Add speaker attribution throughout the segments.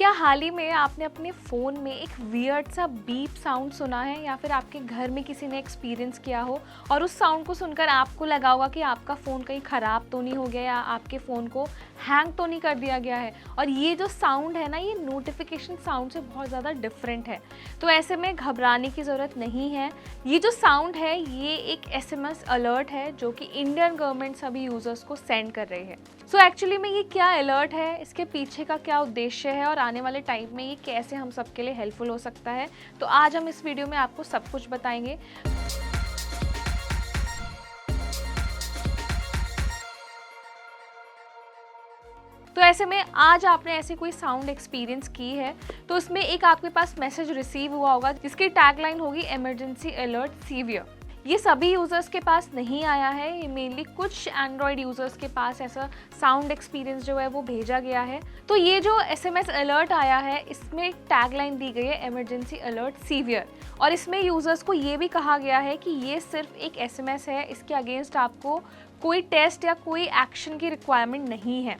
Speaker 1: क्या हाल ही में आपने अपने फ़ोन में एक वियर्ड सा बीप साउंड सुना है या फिर आपके घर में किसी ने एक्सपीरियंस किया हो और उस साउंड को सुनकर आपको लगा होगा कि आपका फ़ोन कहीं ख़राब तो नहीं हो गया या आपके फ़ोन को हैंग तो नहीं कर दिया गया है। और ये जो साउंड है ना, ये नोटिफिकेशन साउंड से बहुत ज़्यादा डिफरेंट है। तो ऐसे में घबराने की ज़रूरत नहीं है। ये जो साउंड है ये एक SMS अलर्ट है जो कि इंडियन गवर्नमेंट सभी यूज़र्स को सेंड कर रही है। सो एक्चुअली में ये क्या अलर्ट है, इसके पीछे का क्या उद्देश्य है और आने वाले टाइम में ये कैसे हम सबके लिए हेल्पफुल हो सकता है, तो आज हम इस वीडियो में आपको सब कुछ बताएंगे। तो ऐसे में आज आपने ऐसी कोई साउंड एक्सपीरियंस की है तो उसमें एक आपके पास मैसेज रिसीव हुआ होगा जिसकी टैगलाइन होगी इमरजेंसी अलर्ट सीवियर। ये सभी यूज़र्स के पास नहीं आया है, ये मेनली कुछ एंड्रॉयड यूज़र्स के पास ऐसा साउंड एक्सपीरियंस जो है वो भेजा गया है। तो ये जो SMS अलर्ट आया है इसमें एक टैगलाइन दी गई है इमरजेंसी अलर्ट सीवियर, और इसमें यूज़र्स को ये भी कहा गया है कि ये सिर्फ एक SMS है, इसके अगेंस्ट आपको कोई टेस्ट या कोई एक्शन की रिक्वायरमेंट नहीं है।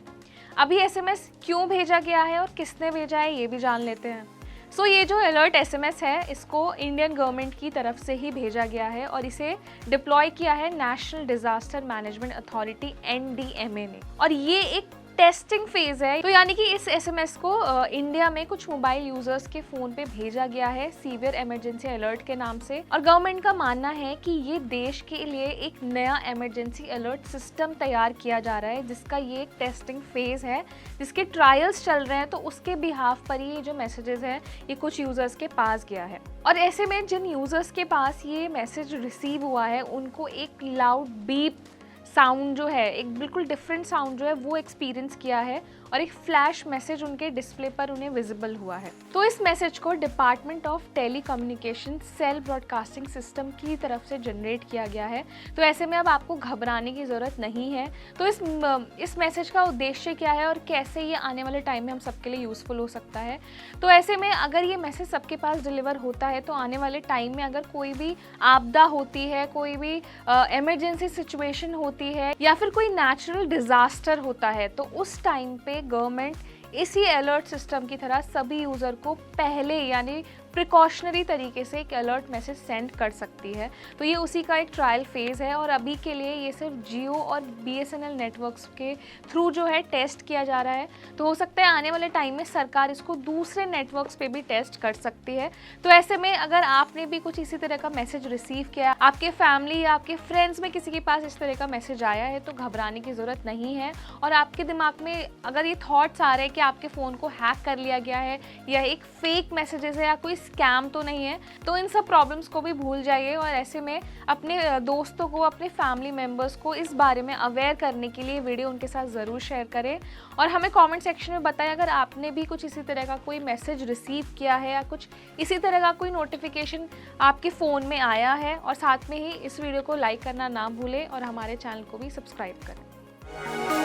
Speaker 1: अभी SMS क्यों भेजा गया है और किसने भेजा है ये भी जान लेते हैं। सो ये जो अलर्ट SMS है इसको इंडियन गवर्नमेंट की तरफ से ही भेजा गया है और इसे डिप्लॉय किया है national disaster management authority NDMA ने, और ये एक टेस्टिंग फेज है। तो यानी कि इस SMS को इंडिया में कुछ मोबाइल यूजर्स के फोन पे भेजा गया है सीवियर इमरजेंसी अलर्ट के नाम से, और गवर्नमेंट का मानना है कि ये देश के लिए एक नया इमरजेंसी अलर्ट सिस्टम तैयार किया जा रहा है जिसका ये एक टेस्टिंग फेज है, जिसके ट्रायल्स चल रहे हैं। तो उसके बिहाफ पर ये जो मैसेजेस है ये कुछ यूजर्स के पास गया है, और ऐसे में जिन यूजर्स के पास ये मैसेज रिसीव हुआ है उनको एक लाउड बीप साउंड जो है, एक बिल्कुल डिफरेंट साउंड जो है वो एक्सपीरियंस किया है, और एक फ्लैश मैसेज उनके डिस्प्ले पर उन्हें विजिबल हुआ है। तो इस मैसेज को department of telecommunication cell broadcasting system की तरफ से जनरेट किया गया है। तो ऐसे में अब आपको घबराने की ज़रूरत नहीं है। तो इस मैसेज का उद्देश्य क्या है और कैसे ये आने वाले टाइम में हम सबके लिए यूज़फुल हो सकता है। तो ऐसे में अगर ये मैसेज सबके पास डिलीवर होता है तो आने वाले टाइम में अगर कोई भी आपदा होती है, कोई भी इमरजेंसी सिचुएशन होती है या फिर कोई नेचुरल डिजास्टर होता है, तो उस टाइम पे गवर्नमेंट इसी अलर्ट सिस्टम की तरह सभी यूज़र को पहले यानी प्रिकॉशनरी तरीके से एक अलर्ट मैसेज सेंड कर सकती है। तो ये उसी का एक ट्रायल फेज़ है, और अभी के लिए ये सिर्फ जियो और BSNL नेटवर्क्स के थ्रू जो है टेस्ट किया जा रहा है। तो हो सकता है आने वाले टाइम में सरकार इसको दूसरे नेटवर्क्स पे भी टेस्ट कर सकती है। तो ऐसे में अगर आपने भी कुछ इसी तरह का मैसेज रिसीव किया, आपके फैमिली या आपके फ्रेंड्स में किसी के पास इस तरह का मैसेज आया है, तो घबराने की ज़रूरत नहीं है। और आपके दिमाग में अगर ये थॉट्स आ रहे हैं कि आपके फ़ोन को हैक कर लिया गया है या एक फेक मैसेजेस है या कोई स्कैम तो नहीं है, तो इन सब प्रॉब्लम्स को भी भूल जाइए, और ऐसे में अपने दोस्तों को, अपने फैमिली मेम्बर्स को इस बारे में अवेयर करने के लिए वीडियो उनके साथ ज़रूर शेयर करें। और हमें कमेंट सेक्शन में बताएं अगर आपने भी कुछ इसी तरह का कोई मैसेज रिसीव किया है या कुछ इसी तरह का कोई नोटिफिकेशन आपके फ़ोन में आया है। और साथ में ही इस वीडियो को लाइक करना ना भूलें और हमारे चैनल को भी सब्सक्राइब करें।